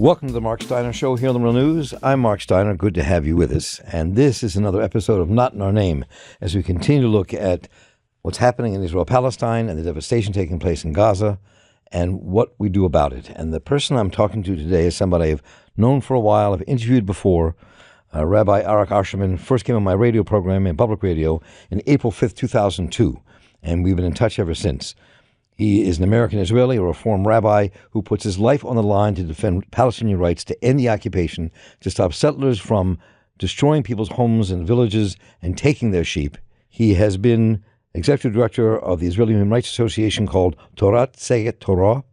Welcome to the Marc Steiner Show here on the Real News. I'm Marc Steiner. Good to have you with us. And this is another episode of Not in Our Name as we continue to look at what's happening in Israel-Palestine and the devastation taking place in Gaza and what we do about it. And the person I'm talking to today is somebody I've known for a while, I've interviewed before. Rabbi Arik Ascherman first came on my radio program in public radio in April 5th, 2002. And we've been in touch ever since. He is an American Israeli, a Reform rabbi who puts his life on the line to defend Palestinian rights, to end the occupation, to stop settlers from destroying people's homes and villages and taking their sheep. He has been executive director of the Israeli Human Rights Association called Torat Seget Torah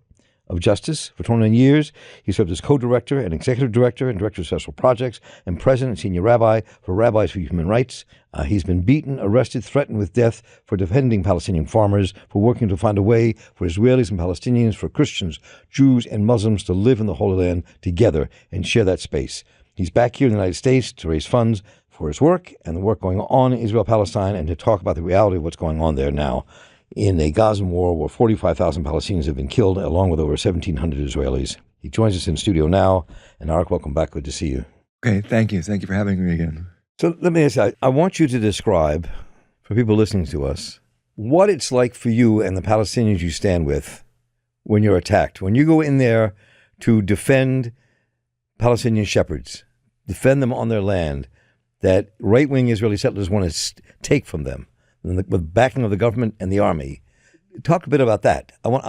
of Justice for 29 years. He served as co-director and executive director and director of special projects and president and senior rabbi for Rabbis for Human Rights. He's been beaten, arrested, threatened with death for defending Palestinian farmers, for working to find a way for Israelis and Palestinians, for Christians, Jews, and Muslims to live in the Holy Land together and share that space. He's back here in the United States to raise funds for his work and the work going on in Israel-Palestine and to talk about the reality of what's going on there now in a Gazan war where 45,000 Palestinians have been killed, along with over 1,700 Israelis. He joins us in studio now. And Arik, welcome back. Good to see you. Okay, thank you. Thank you for having me again. So let me ask you, I want you to describe, for people listening to us, what it's like for you and the Palestinians you stand with when you're attacked. When you go in there to defend Palestinian shepherds, defend them on their land that right-wing Israeli settlers want to take from them, with backing of the government and the army. Talk a bit about that. I want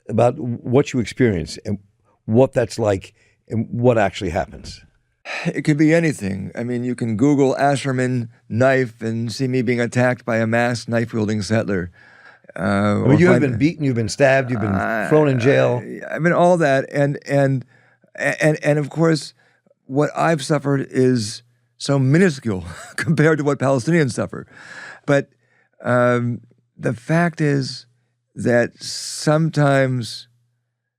about what you experience and what that's like and what actually happens. It could be anything. I mean, you can Google Ascherman knife and see me being attacked by a masked knife-wielding settler. You have been beaten, you've been stabbed, you've been thrown in jail. I mean, all that, and of course, what I've suffered is so minuscule compared to what Palestinians suffer. But the fact is that sometimes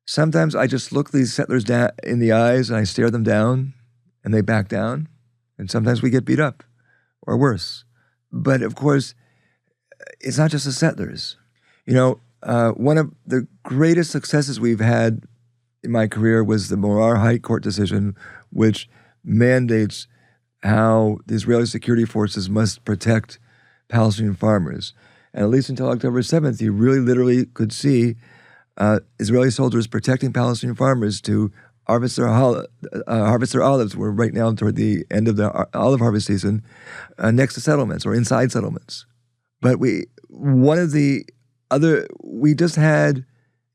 I just look these settlers in the eyes and I stare them down and they back down. And sometimes we get beat up or worse. But of course, it's not just the settlers. You know, one of the greatest successes we've had in my career was the Morar High Court decision, which mandates how the Israeli security forces must protect Palestinian farmers. And at least until October 7th, you really literally could see Israeli soldiers protecting Palestinian farmers to harvest their olives. We're right now toward the end of the olive harvest season, next to settlements or inside settlements. But we just had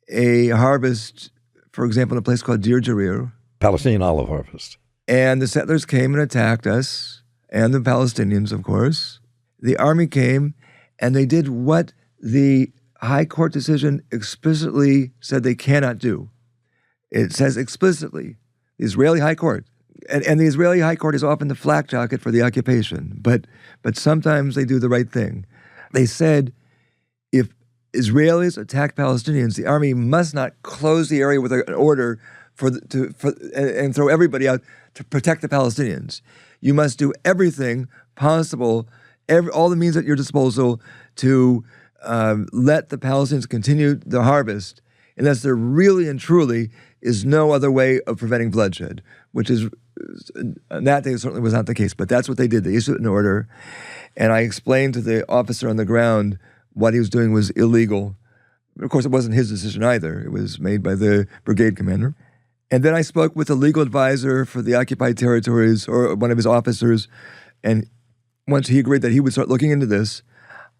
a harvest, for example, in a place called Deir Jarir. Palestinian olive harvest. And the settlers came and attacked us, and the Palestinians, of course. The army came, and they did what the High Court decision explicitly said they cannot do. It says explicitly, the Israeli High Court, and the Israeli High Court is often the flak jacket for the occupation, but sometimes they do the right thing. They said, if Israelis attack Palestinians, the army must not close the area with an order and throw everybody out to protect the Palestinians. You must do everything possible, all the means at your disposal to let the Palestinians continue the harvest, unless there really and truly is no other way of preventing bloodshed, which is, on that day certainly was not the case, but that's what they did. They issued an order, and I explained to the officer on the ground what he was doing was illegal. Of course, it wasn't his decision either. It was made by the brigade commander. And then I spoke with the legal advisor for the occupied territories, or one of his officers, and once he agreed that he would start looking into this,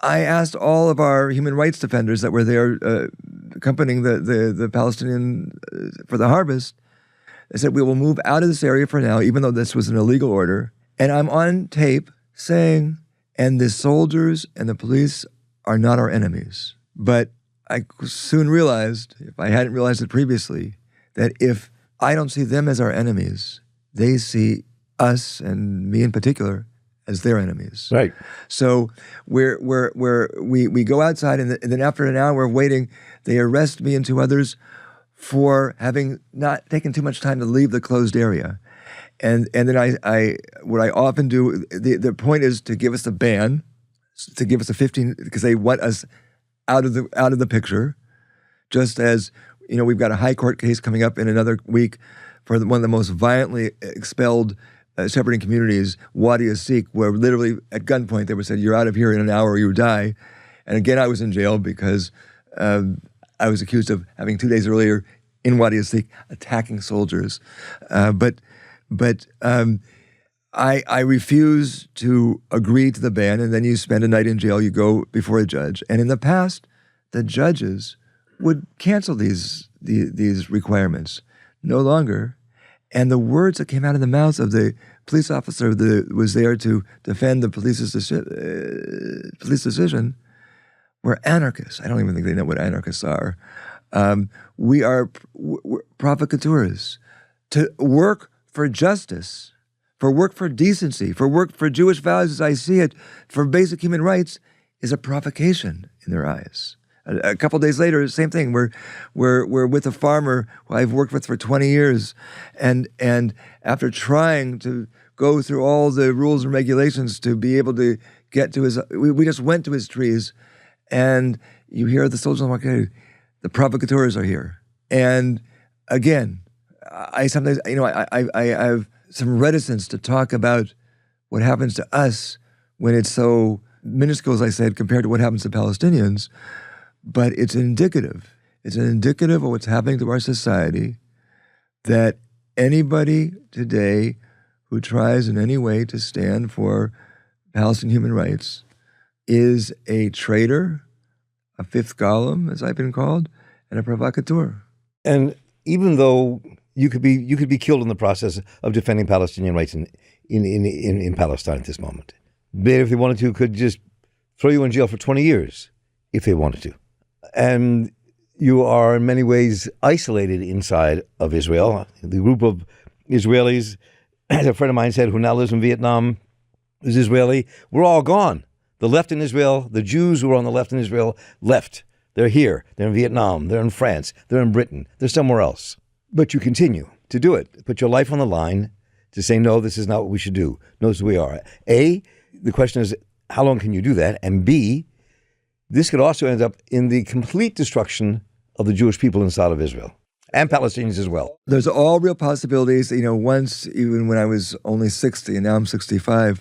I asked all of our human rights defenders that were there accompanying the Palestinian for the harvest. I said, we will move out of this area for now, even though this was an illegal order. And I'm on tape saying, and the soldiers and the police are not our enemies. But I soon realized, if I hadn't realized it previously, that if I don't see them as our enemies, they see us, and me in particular, as their enemies. Right. So we go outside, and then after an hour of waiting, they arrest me and two others for having not taken too much time to leave the closed area. And then I what I often do, the point is to give us a ban, to give us a 15, because they want us out of the picture, just as, you know, we've got a high court case coming up in another week for one of the most violently expelled separating communities, Wadi Asik, where literally at gunpoint they were said, "You're out of here in an hour or you die." And again, I was in jail because I was accused of having 2 days earlier in Wadi Asik attacking soldiers. But I refuse to agree to the ban, and then you spend a night in jail, you go before a judge. And in the past, the judges would cancel these requirements. No longer. And the words that came out of the mouths of the police officer that was there to defend the police decision were anarchists. I don't even think they know what anarchists are. We are provocateurs. To work for justice, for work for decency, for work for Jewish values as I see it, for basic human rights, is a provocation in their eyes. A couple days later, same thing. We're with a farmer who I've worked with for 20 years, and after trying to go through all the rules and regulations to be able to get to his, we just went to his trees, and you hear the soldiers walk in, the provocateurs are here. And again, I sometimes, I have some reticence to talk about what happens to us when it's so minuscule, as I said, compared to what happens to Palestinians. But it's indicative. It's an indicative of what's happening to our society, that anybody today who tries in any way to stand for Palestinian human rights is a traitor, a fifth column, as I've been called, and a provocateur. And even though you could be killed in the process of defending Palestinian rights in Palestine at this moment, they, if they wanted to, could just throw you in jail for 20 years if they wanted to. And you are in many ways isolated inside of Israel. The group of Israelis, as a friend of mine said, who now lives in Vietnam, is Israeli. We're all gone. The left in Israel, the Jews who are on the left in Israel, left. They're here. They're in Vietnam. They're in France. They're in Britain. They're somewhere else. But you continue to do it. Put your life on the line to say, no, this is not what we should do. No, this is who we are. A, the question is, how long can you do that? And B, this could also end up in the complete destruction of the Jewish people inside of Israel and Palestinians as well. There's all real possibilities. Once, even when I was only 60 and now I'm 65,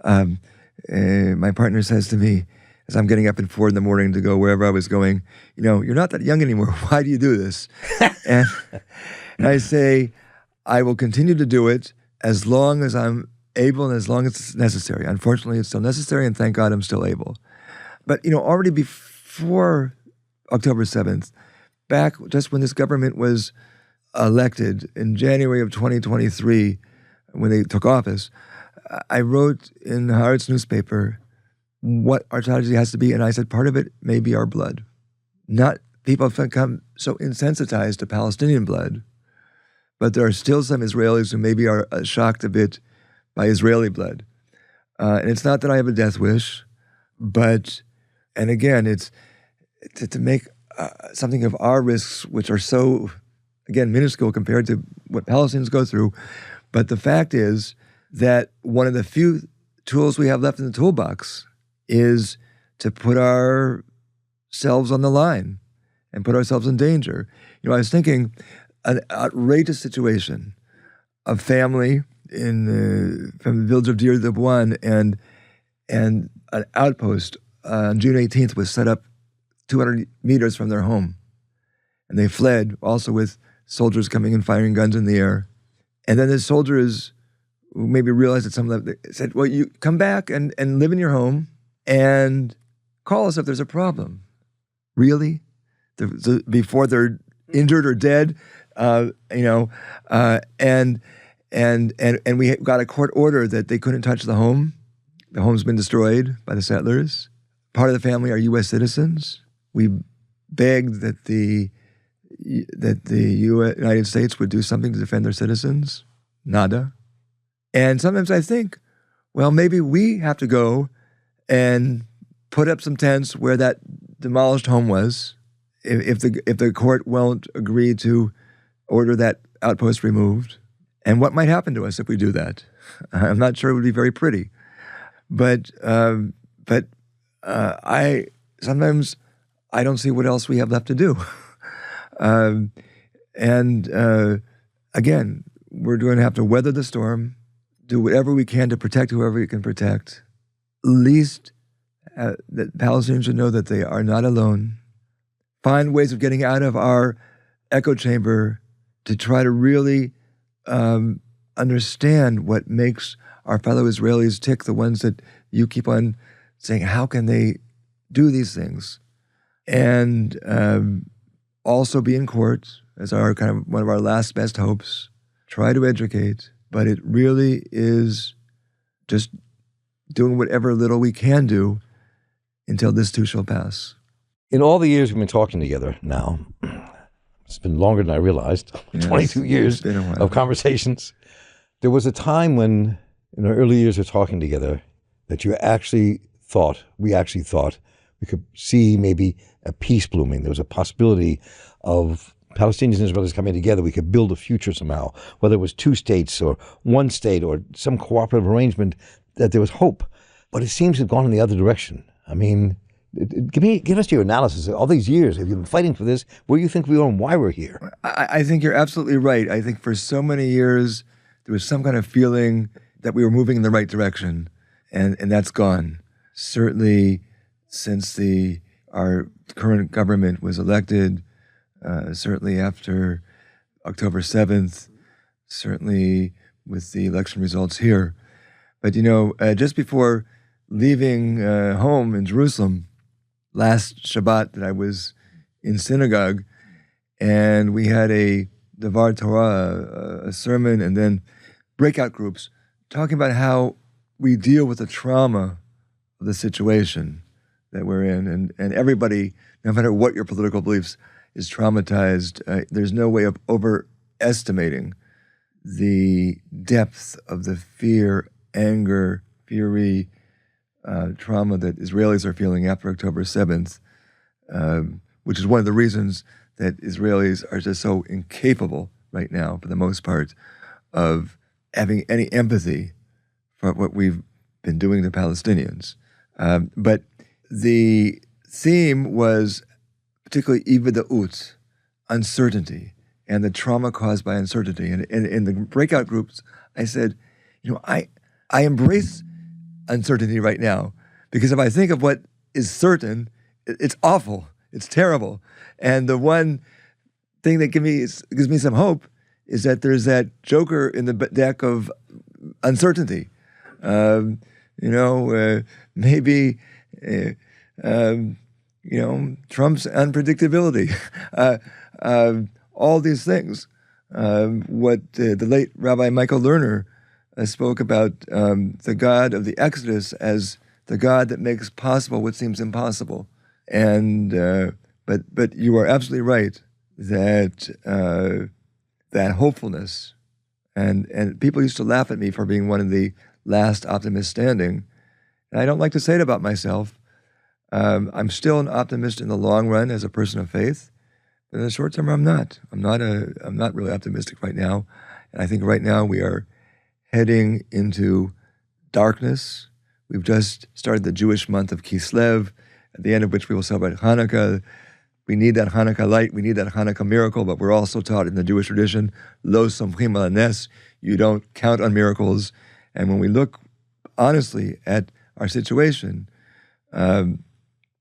my partner says to me, as I'm getting up at 4 a.m. to go wherever I was going, you're not that young anymore. Why do you do this? and I say, I will continue to do it as long as I'm able and as long as it's necessary. Unfortunately, it's still necessary, and thank God I'm still able. But, already before October 7th, back just when this government was elected in January of 2023, when they took office, I wrote in the Haaretz newspaper what our tragedy has to be, and I said part of it may be our blood. Not people have become so insensitized to Palestinian blood, but there are still some Israelis who maybe are shocked a bit by Israeli blood. And it's not that I have a death wish, but... And again, it's to make something of our risks, which are so, again, minuscule compared to what Palestinians go through. But the fact is that one of the few tools we have left in the toolbox is to put ourselves on the line and put ourselves in danger. I was thinking an outrageous situation, a family from the village of Deir Dabuan and an outpost on June 18th was set up 200 meters from their home. And they fled, also with soldiers coming and firing guns in the air. And then the soldiers who maybe realized that some of them said, well, you come back and live in your home and call us if there's a problem. Really? Before they're injured or dead? And we got a court order that they couldn't touch the home. The home's been destroyed by the settlers. Part of the family are U.S. citizens. We begged that the United States would do something to defend their citizens. Nada. And sometimes I think, well, maybe we have to go and put up some tents where that demolished home was, if the court won't agree to order that outpost removed. And what might happen to us if we do that? I'm not sure it would be very pretty. But I sometimes don't see what else we have left to do. Again, again, we're going to have to weather the storm, do whatever we can to protect whoever we can protect. At least that Palestinians should know that they are not alone. Find ways of getting out of our echo chamber to try to really understand what makes our fellow Israelis tick, the ones that you keep on saying, how can they do these things? And also be in court as our kind of one of our last best hopes. Try to educate, but it really is just doing whatever little we can do until this too shall pass. In all the years we've been talking together now, it's been longer than I realized, Yes, 22 years it's been a while. of conversations. There was a time when, in our early years of talking together, that we actually thought we could see maybe a peace blooming. There was a possibility of Palestinians and Israelis coming together. We could build a future somehow, whether it was two states or one state or some cooperative arrangement, that there was hope. But it seems to have gone in the other direction. I mean, give us your analysis. All these years, have you been fighting for this? Where do you think we are and why we're here? I think you're absolutely right. I think for so many years, there was some kind of feeling that we were moving in the right direction, and that's gone. Certainly, since our current government was elected, certainly after October 7th, certainly with the election results here. But, just before leaving home in Jerusalem, last Shabbat that I was in synagogue, and we had a Devar Torah, a sermon, and then breakout groups talking about how we deal with the trauma of the situation that we're in. And everybody, no matter what your political beliefs, is traumatized. There's no way of overestimating the depth of the fear, anger, fury, trauma that Israelis are feeling after October 7th, which is one of the reasons that Israelis are just so incapable right now, for the most part, of having any empathy for what we've been doing to Palestinians. But the theme was particularly ivida'ut, uncertainty, and the trauma caused by uncertainty. And in the breakout groups, I said, I embrace uncertainty right now, because if I think of what is certain, it's awful, it's terrible. And the one thing that gives me some hope is that there's that joker in the deck of uncertainty. Maybe Trump's unpredictability, all these things. What the late Rabbi Michael Lerner spoke about, the God of the Exodus as the God that makes possible what seems impossible. And but you are absolutely right that that hopefulness, and people used to laugh at me for being one of the last optimists standing. And I don't like to say it about myself. I'm still an optimist in the long run as a person of faith, but in the short term, I'm not. I'm not really optimistic right now. And I think right now we are heading into darkness. We've just started the Jewish month of Kislev, at the end of which we will celebrate Hanukkah. We need that Hanukkah light. We need that Hanukkah miracle, but we're also taught in the Jewish tradition, lo somchim al nes, you don't count on miracles. And when we look honestly at our situation,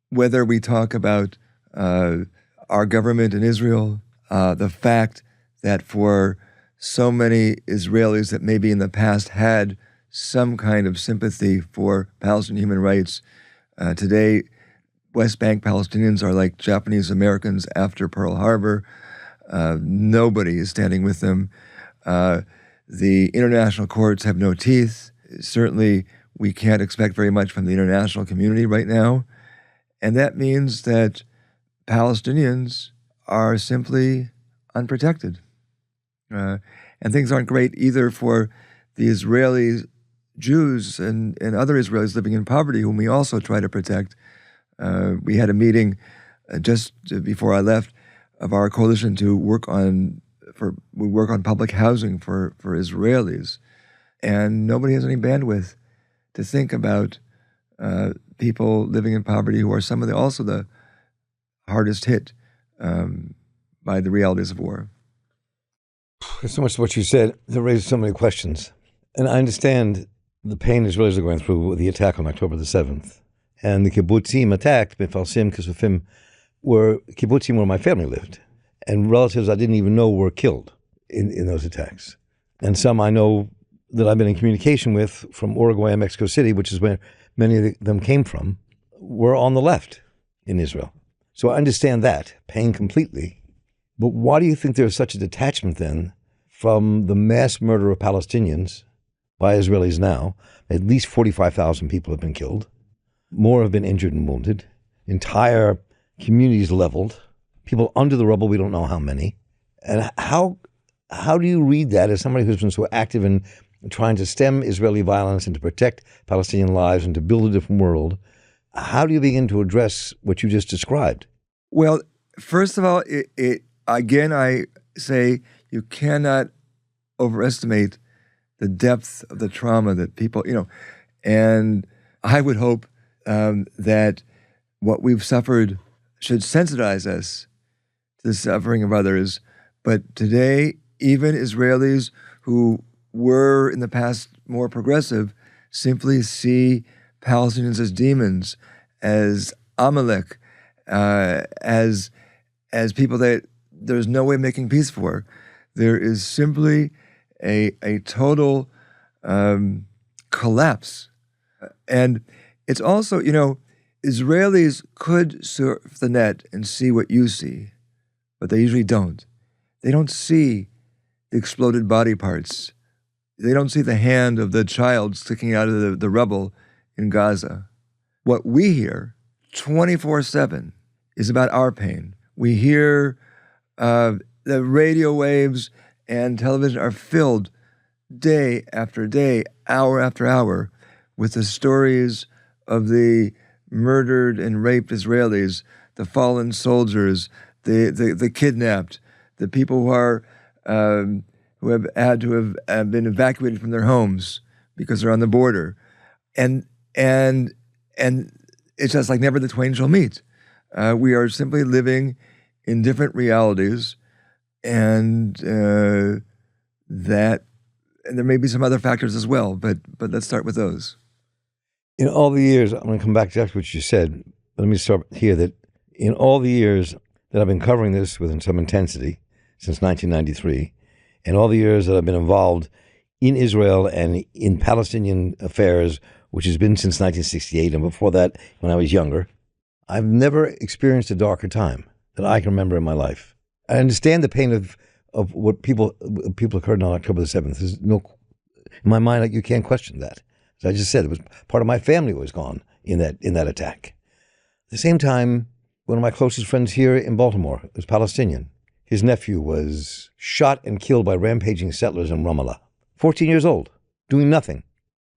whether we talk about our government in Israel, the fact that for so many Israelis that maybe in the past had some kind of sympathy for Palestinian human rights, today West Bank Palestinians are like Japanese Americans after Pearl Harbor. Nobody is standing with them. The international courts have no teeth. Certainly, we can't expect very much from the international community right now. And that means that Palestinians are simply unprotected. And things aren't great either for the Israeli Jews and other Israelis living in poverty, whom we also try to protect. We had a meeting just before I left of our coalition to work on public housing for Israelis, and nobody has any bandwidth to think about people living in poverty who are some of the hardest hit by the realities of war. There's so much to what you said that raises so many questions. And I understand the pain Israelis are going through with the attack on October the 7th. And the kibbutzim attacked, Mefalsim, Kesufim, were kibbutzim where my family lived. And relatives I didn't even know were killed in those attacks. And some I know that I've been in communication with from Uruguay and Mexico City, which is where many of them came from, were on the left in Israel. So I understand that pain completely. But why do you think there's such a detachment then from the mass murder of Palestinians by Israelis now? At least 45,000 people have been killed. More have been injured and wounded. Entire communities leveled. People under the rubble, we don't know how many. And how do you read that as somebody who's been so active in trying to stem Israeli violence and to protect Palestinian lives and to build a different world? How do you begin to address what you just described? Well, first of all, again, I say you cannot overestimate the depth of the trauma that people, and I would hope that what we've suffered should sensitize us to the suffering of others. But today, even Israelis who were in the past more progressive simply see Palestinians as demons, as Amalek, as people that there's no way of making peace for. There is simply a total collapse. And it's also, Israelis could surf the net and see what you see, but they usually don't. They don't see the exploded body parts. They don't see the hand of the child sticking out of the rubble in Gaza. What we hear 24/7 is about our pain. We hear the radio waves and television are filled day after day, hour after hour, with the stories of the murdered and raped Israelis, the fallen soldiers, the kidnapped, the people who have had to have been evacuated from their homes because they're on the border, and it's just like never the twain shall meet. We are simply living in different realities, and there may be some other factors as well, but let's start with those. In all the years, I'm going to come back to what you said. Let me start here that in all the years that I've been covering this with some intensity, since 1993, and all the years that I've been involved in Israel and in Palestinian affairs, which has been since 1968, and before that, when I was younger, I've never experienced a darker time that I can remember in my life. I understand the pain of what people occurred on October the 7th. There's no, in my mind, you can't question that. As I just said, it was part of my family was gone in that attack. At the same time, one of my closest friends here in Baltimore was Palestinian. His nephew was shot and killed by rampaging settlers in Ramallah. 14 years old, doing nothing,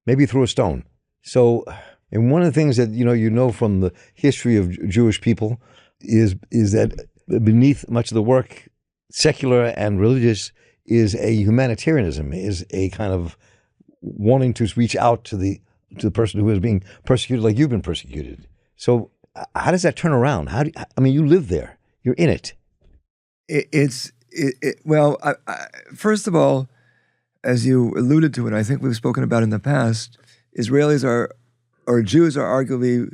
maybe threw a stone. So, and one of the things that you know from the history of Jewish people is that beneath much of the work, secular and religious, is a humanitarianism, is a kind of wanting to reach out to the person who is being persecuted like you've been persecuted. So how does that turn around? You live there, you're in it. Well, First of all, as you alluded to, and I think we've spoken about in the past, Israelis or Jews are arguably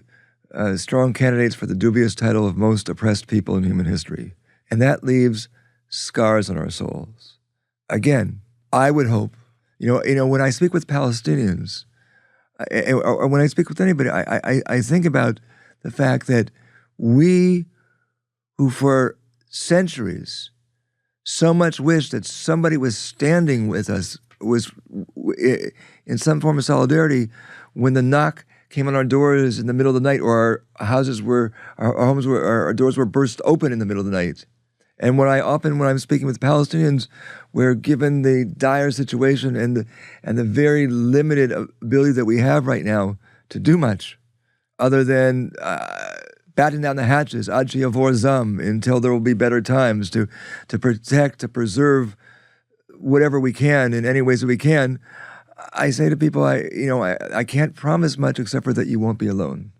strong candidates for the dubious title of most oppressed people in human history. And that leaves scars on our souls. Again, I would hope, when I speak with Palestinians, or when I speak with anybody, I think about the fact that we, who for centuries so much wish that somebody was standing with us, was in some form of solidarity when the knock came on our doors in the middle of the night, or our doors were burst open in the middle of the night. And when I'm speaking with Palestinians, we're given the dire situation and the very limited ability that we have right now to do much, other than batten down the hatches, ad sheyavor zam, until there will be better times to protect, to preserve whatever we can in any ways that we can. I say to people, I can't promise much except for that you won't be alone.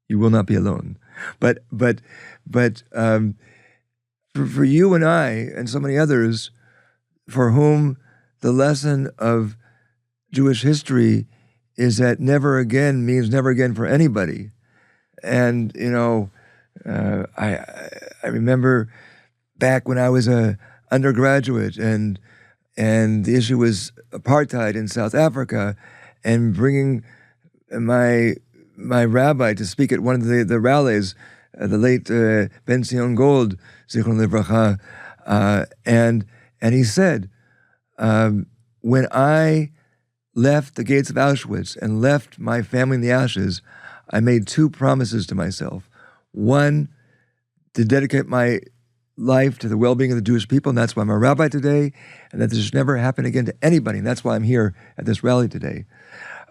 You will not be alone. But for you and I and so many others, for whom the lesson of Jewish history is that never again means never again for anybody. And, I remember back when I was a undergraduate and the issue was apartheid in South Africa, and bringing my rabbi to speak at one of the rallies, the late Ben Zion Gold, Zichron Livracha, and he said, when I left the gates of Auschwitz and left my family in the ashes, I made two promises to myself. One, to dedicate my life to the well-being of the Jewish people, and that's why I'm a rabbi today, and that this should never happen again to anybody, and that's why I'm here at this rally today.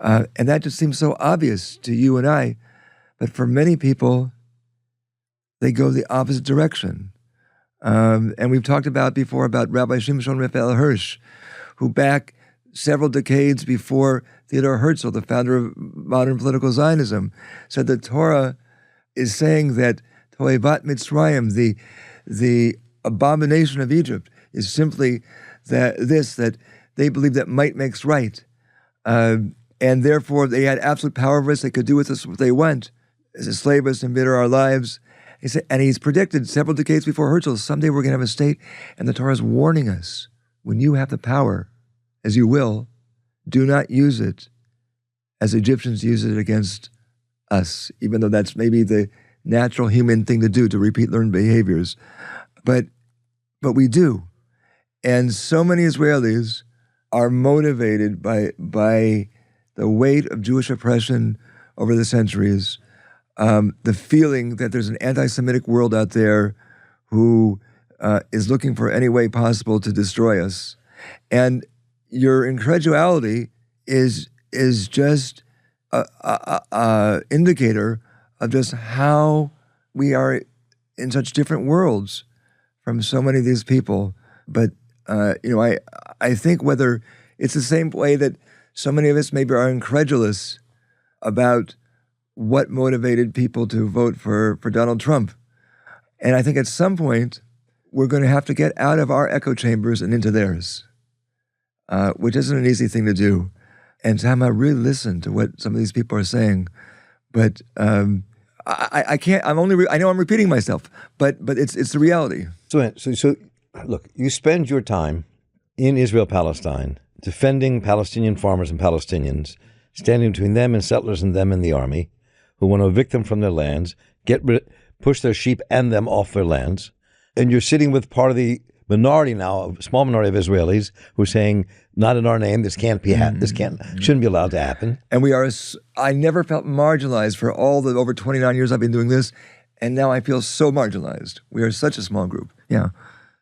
And that just seems so obvious to you and I, but for many people, they go the opposite direction. And we've talked about before about Rabbi Shimshon Raphael Hirsch, who back several decades before Theodor Herzl, the founder of modern political Zionism, said the Torah is saying that Toevat Mitzrayim, the abomination of Egypt, is simply that they believe that might makes right. And therefore they had absolute power over us. They could do with us what they want. As a slave us and bitter our lives. He said, and he's predicted several decades before Herzl, someday we're going to have a state, and the Torah is warning us, when you have the power, as you will, do not use it as Egyptians use it against us, even though that's maybe the natural human thing to do, to repeat learned behaviors. But we do. And so many Israelis are motivated by the weight of Jewish oppression over the centuries, the feeling that there's an anti-Semitic world out there who is looking for any way possible to destroy us. And your incredulity is just a indicator of just how we are in such different worlds from so many of these people. But I think whether it's the same way that so many of us maybe are incredulous about what motivated people to vote for Donald Trump. And I think at some point, we're going to have to get out of our echo chambers and into theirs, which isn't an easy thing to do. And Sam, I really listen to what some of these people are saying, but I can't. I know I'm repeating myself, but it's the reality. So look, you spend your time in Israel, Palestine, defending Palestinian farmers and Palestinians, standing between them and settlers and them and the army, who want to evict them from their lands, push their sheep and them off their lands, and you're sitting with part of the minority now, a small minority of Israelis, who are saying, "Not in our name. This can't be. Shouldn't be allowed to happen." And I never felt marginalized for all the over 29 years I've been doing this, and now I feel so marginalized. We are such a small group. Yeah.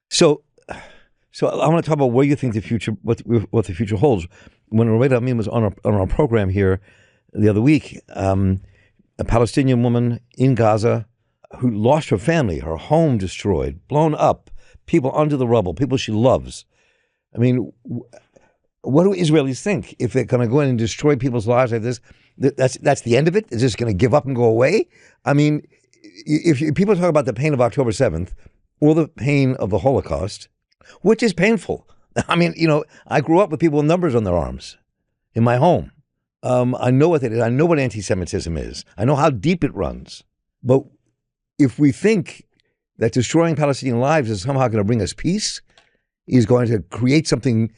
So I want to talk about where you think the future, what the future holds. When Rabbi Arik was on our program here the other week, a Palestinian woman in Gaza who lost her family, her home destroyed, blown up, people under the rubble, people she loves. I mean, what do Israelis think if they're going to go in and destroy people's lives like this? That's the end of it? Is this going to give up and go away? I mean, if people talk about the pain of October 7th or the pain of the Holocaust, which is painful. I mean, I grew up with people with numbers on their arms in my home. I know what it is. I know what anti-Semitism is. I know how deep it runs. But if we think that destroying Palestinian lives is somehow going to bring us peace, is going to create something,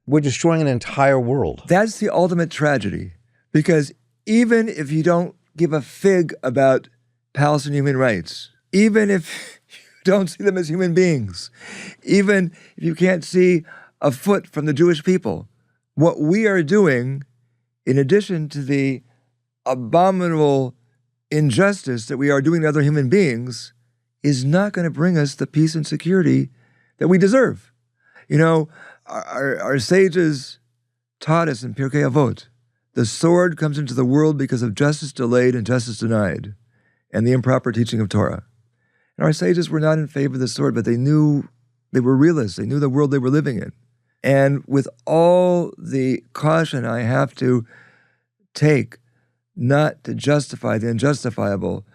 we're destroying an entire world. That's the ultimate tragedy. Because even if you don't give a fig about Palestinian human rights, even if you don't see them as human beings, even if you can't see a foot from the Jewish people, what we are doing, in addition to the abominable injustice that we are doing to other human beings, is not going to bring us the peace and security that we deserve. Our sages taught us in Pirkei Avot, the sword comes into the world because of justice delayed and justice denied, and the improper teaching of Torah. And our sages were not in favor of the sword, but they knew, they were realists. They knew the world they were living in. And with all the caution I have to take not to justify the unjustifiable,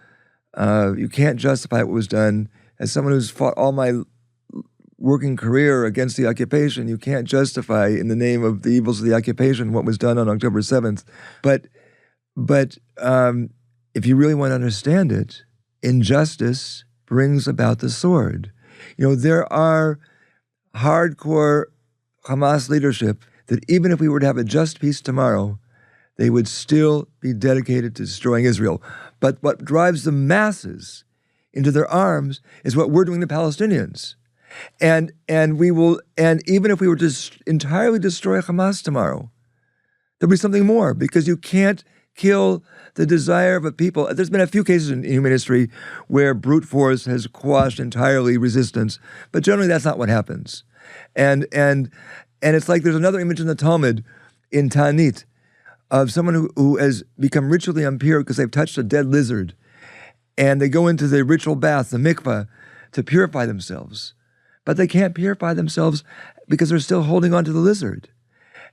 you can't justify what was done. As someone who's fought all my working career against the occupation, you can't justify in the name of the evils of the occupation what was done on October 7th. But if you really want to understand it, injustice brings about the sword. There are hardcore Hamas leadership that even if we were to have a just peace tomorrow, they would still be dedicated to destroying Israel. But what drives the masses into their arms is what we're doing to Palestinians. And even if we were to entirely destroy Hamas tomorrow, there'll be something more, because you can't kill the desire of a people. There's been a few cases in human history where brute force has quashed entirely resistance, but generally that's not what happens. And it's like there's another image in the Talmud, in Ta'anit, of someone who has become ritually impure because they've touched a dead lizard, and they go into the ritual bath, the mikvah, to purify themselves. But they can't purify themselves because they're still holding on to the lizard.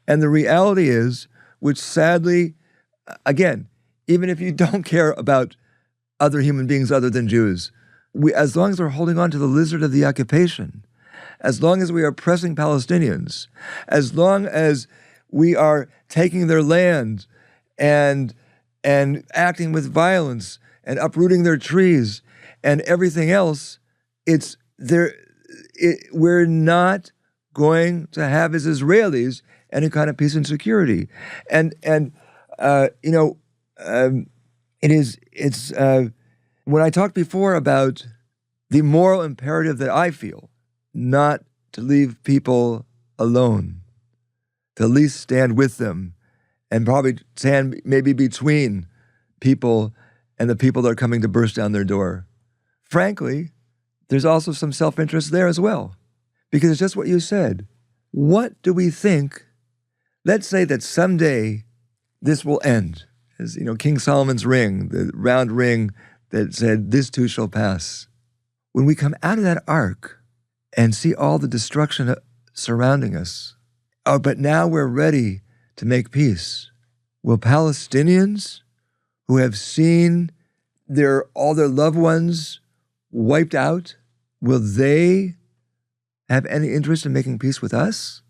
And the reality is, which sadly, again, even if you don't care about other human beings other than Jews, as long as we're holding on to the lizard of the occupation, as long as we are oppressing Palestinians, as long as we are taking their land and acting with violence and uprooting their trees and everything else, we're not going to have, as Israelis, any kind of peace and security. When I talked before about the moral imperative that I feel, not to leave people alone, to at least stand with them and probably stand maybe between people and the people that are coming to burst down their door. Frankly, there's also some self-interest there as well, because it's just what you said. What do we think? Let's say that someday this will end. As King Solomon's ring, the round ring that said, "This too shall pass." When we come out of that ark and see all the destruction surrounding us, but now we're ready to make peace, will Palestinians who have seen all their loved ones wiped out, will they have any interest in making peace with us?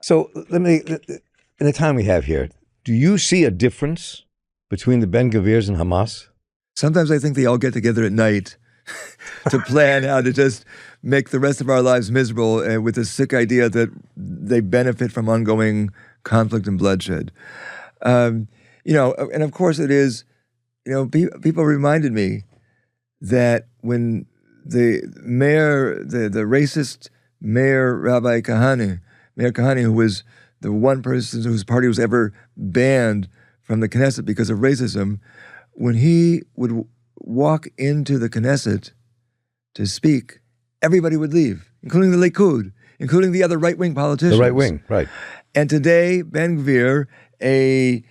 So let me, in the time we have here, do you see a difference between the Ben Gvirs and Hamas? Sometimes I think they all get together at night to plan how to just make the rest of our lives miserable, with the sick idea that they benefit from ongoing conflict and bloodshed. And of course it is, people reminded me that when the mayor, the racist mayor, Rabbi Mayor Kahane, who was the one person whose party was ever banned from the Knesset because of racism, when he would walk into the Knesset to speak, everybody would leave, including the Likud, including the other right-wing politicians. The right wing, right. And today, Ben Gvir, a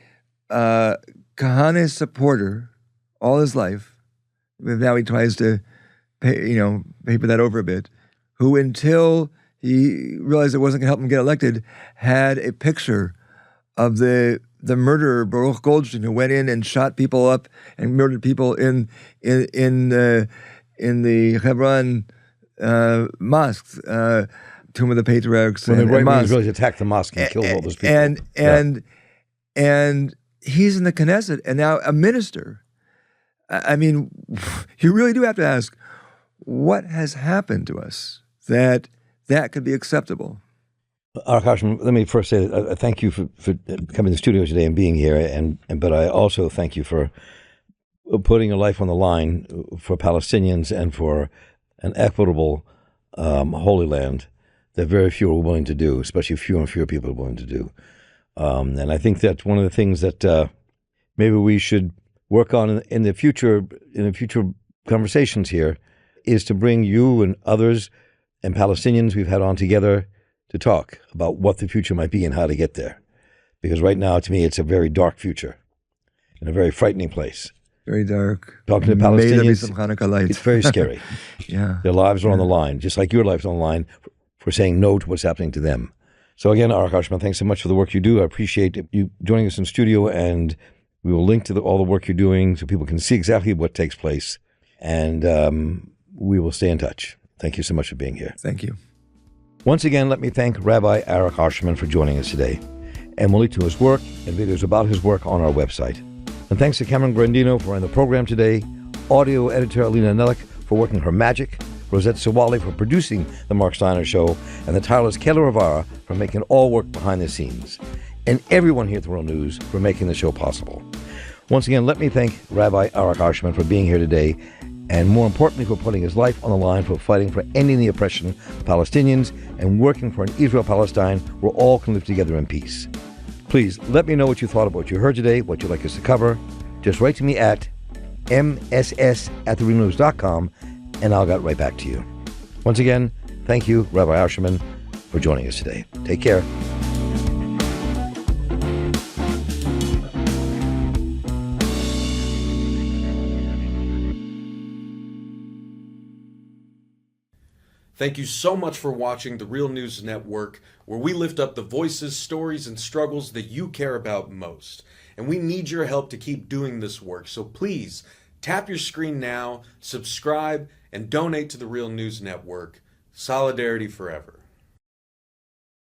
Kahane supporter all his life, now he tries to paper that over a bit, who until he realized it wasn't going to help him get elected, had a picture of the murderer Baruch Goldstein, who went in and shot people up and murdered people in the Hebron mosque, Tomb of the Patriarchs. When the right mosque. wings really attacked the mosque and killed all those people. And he's in the Knesset and now a minister. I mean, you really do have to ask, what has happened to us that could be acceptable? Arik Ascherman, let me first say thank you for coming to the studio today and being here, but I also thank you for putting your life on the line for Palestinians and for an equitable Holy Land that very few are willing to do, especially fewer and fewer people are willing to do. And I think that's one of the things that maybe we should work on in the future conversations here, is to bring you and others and Palestinians we've had on together to talk about what the future might be and how to get there. Because right now, to me, it's a very dark future and a very frightening place. Very dark. Talking to Palestinians, may there be some Hanukkah light. It's very scary. Yeah. Their lives are on the line, just like your life's on the line for saying no to what's happening to them. So again, Arik Ascherman, thanks so much for the work you do. I appreciate you joining us in studio, and we will link to all the work you're doing so people can see exactly what takes place. And we will stay in touch. Thank you so much for being here. Thank you. Once again, let me thank Rabbi Arik Ascherman for joining us today. And we'll link to his work and videos about his work on our website. And thanks to Cameron Granadino for running the program today, audio editor Alina Nehlich for working her magic, Rosette Sawali for producing The Marc Steiner Show, and the tireless Keller Rivara for making all work behind the scenes, and everyone here at the World News for making the show possible. Once again, let me thank Rabbi Arik Ascherman for being here today, and more importantly, for putting his life on the line for fighting for ending the oppression of Palestinians and working for an Israel-Palestine where all can live together in peace. Please let me know what you thought of what you heard today, what you'd like us to cover. Just write to me at mss@therealnews.com, and I'll get right back to you. Once again, thank you, Rabbi Ascherman, for joining us today. Take care. Thank you so much for watching The Real News Network, where we lift up the voices, stories, and struggles that you care about most. And we need your help to keep doing this work. So please, tap your screen now, subscribe, and donate to The Real News Network. Solidarity forever.